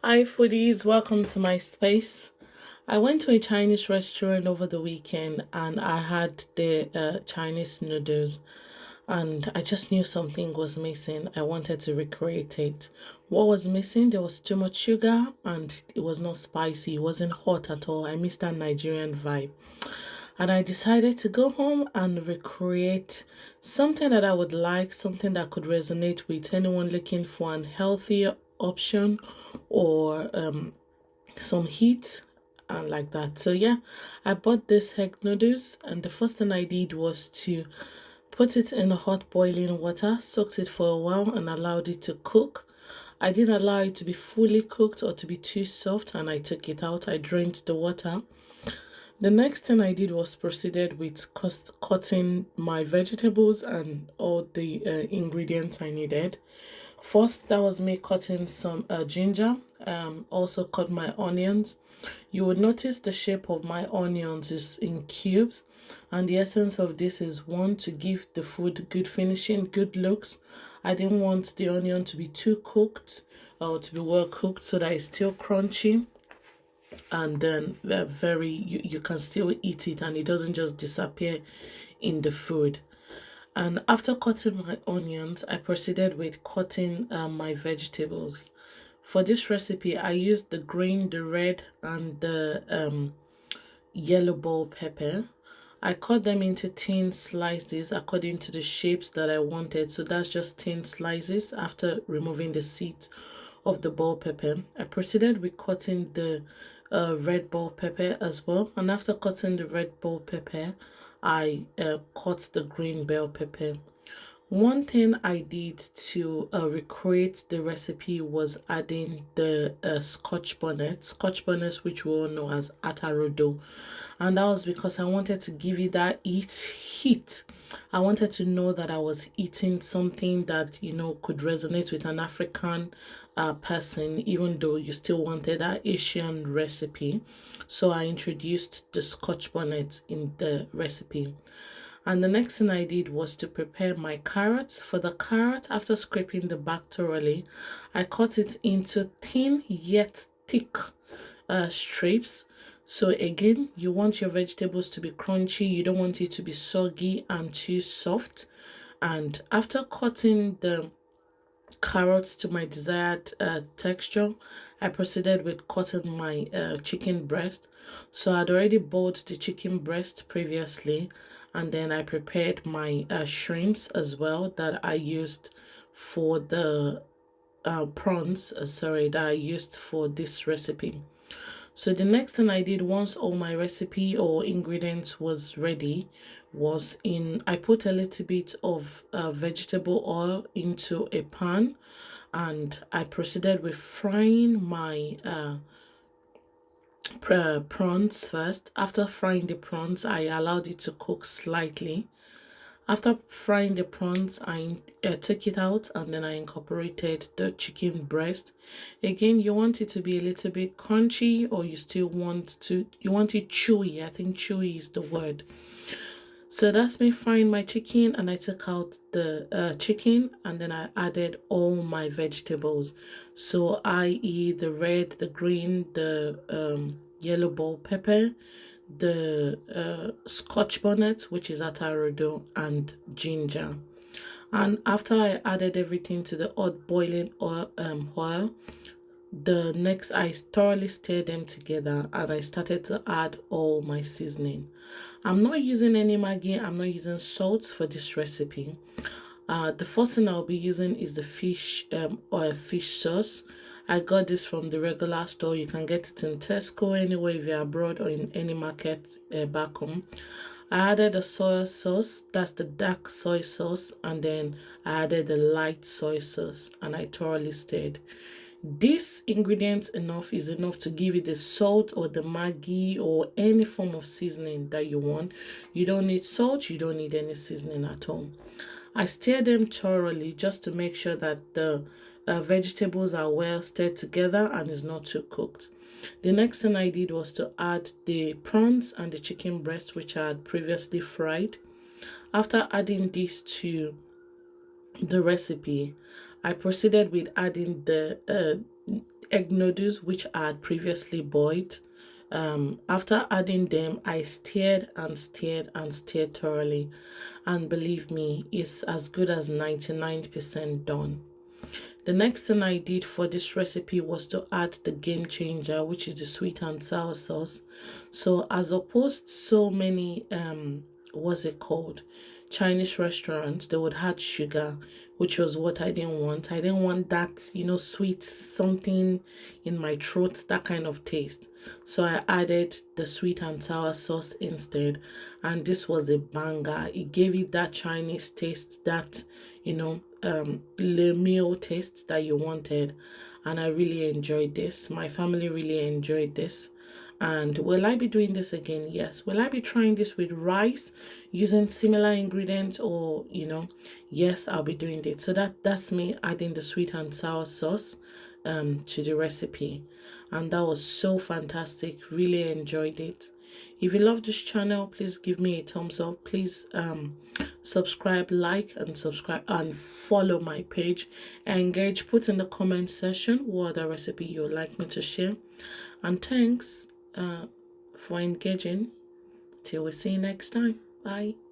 Hi, foodies, welcome to my space. I went to a Chinese restaurant over the weekend and I had the Chinese noodles, and I just knew something was missing. I wanted to recreate it. What was missing? There was too much sugar and it was not spicy, it wasn't hot at all. I missed that Nigerian vibe. And I decided to go home and recreate something that I would like, something that could resonate with anyone looking for an healthier option or some heat and like that. So yeah, I bought this egg noodles, and the first thing I did was to put it in the hot boiling water, soaked it for a while and allowed it to cook. I didn't allow it to be fully cooked or to be too soft, and I took it out. I drained the water. The next thing I did was proceeded with cutting my vegetables and all the ingredients I needed. First, that was me cutting some ginger. Also cut my onions. You would notice the shape of my onions is in cubes, and the essence of this is one, to give the food good finishing, good looks. I didn't want the onion to be too cooked or to be well cooked so that it's still crunchy, and then you can still eat it and it doesn't just disappear in the food. And after cutting my onions, I proceeded with cutting my vegetables. For this recipe, I used the green, the red, and the yellow bell pepper. I cut them into thin slices according to the shapes that I wanted. So that's just thin slices after removing the seeds of the bell pepper. I proceeded with cutting the red bell pepper as well. And after cutting the red bell pepper, I cut the green bell pepper. One thing I did to recreate the recipe was adding the scotch bonnet, which we all know as atarodo, and that was because I wanted to give it that heat. I wanted to know that I was eating something that could resonate with an African person, even though you still wanted that Asian recipe. So I introduced the scotch bonnet in the recipe. And the next thing I did was to prepare my carrots. For the carrot, after scraping the back thoroughly, I cut it into thin yet thick strips. So again, you want your vegetables to be crunchy. You don't want it to be soggy and too soft. And after cutting the carrots to my desired texture, I proceeded with cutting my chicken breast. So I'd already bought the chicken breast previously, and then I prepared my shrimps as well that I used for the prawns, sorry, that I used for this recipe. So the next thing I did once all my recipe or ingredients was ready was I put a little bit of vegetable oil into a pan, and I proceeded with frying my prawns first. After frying the prawns, I allowed it to cook slightly. After frying the prawns, I took it out and then I incorporated the chicken breast. Again, you want it to be a little bit crunchy, or you want it chewy. I think chewy is the word. So that's me frying my chicken, and I took out the chicken and then I added all my vegetables. So i.e. the red, the green, the yellow bell pepper, the scotch bonnet, which is atarodo, and ginger. And after I added everything to the hot boiling oil, the next I thoroughly stirred them together and I started to add all my seasoning. I'm not using any Maggi, I'm not using salt for this recipe. The first thing I'll be using is the fish or fish sauce. I got this from the regular store. You can get it in Tesco anywhere if you're abroad, or in any market back home. I added the soy sauce, that's the dark soy sauce, and then I added the light soy sauce, and I thoroughly stirred. This ingredient is enough to give it the salt or the Maggi or any form of seasoning that you want. You don't need salt, you don't need any seasoning at all. I stir them thoroughly just to make sure that the vegetables are well stirred together and is not too cooked. The next thing I did was to add the prawns and the chicken breast, which I had previously fried. After adding this to the recipe, I proceeded with adding the egg noodles, which I had previously boiled. After adding them, I stirred and stirred and stirred thoroughly, and believe me, it's as good as 99% done. The next thing I did for this recipe was to add the game changer, which is the sweet and sour sauce. So as opposed to so many what's it called, Chinese restaurants, they would add sugar, which was what I didn't want. I didn't want that, sweet something in my throat, that kind of taste. So I added the sweet and sour sauce instead, and this was a banger. It gave it that Chinese taste, that le meal taste that you wanted, and I really enjoyed this. My family really enjoyed this. And will I be doing this again? Yes. Will I be trying this with rice using similar ingredients, or yes, I'll be doing it. So that's me adding the sweet and sour sauce to the recipe, and that was so fantastic. Really enjoyed it. If you love this channel, please give me a thumbs up. Please subscribe, like, and subscribe, and follow my page. Engage, put in the comment section what other recipe you would like me to share. And thanks for engaging. Till we see you next time. Bye.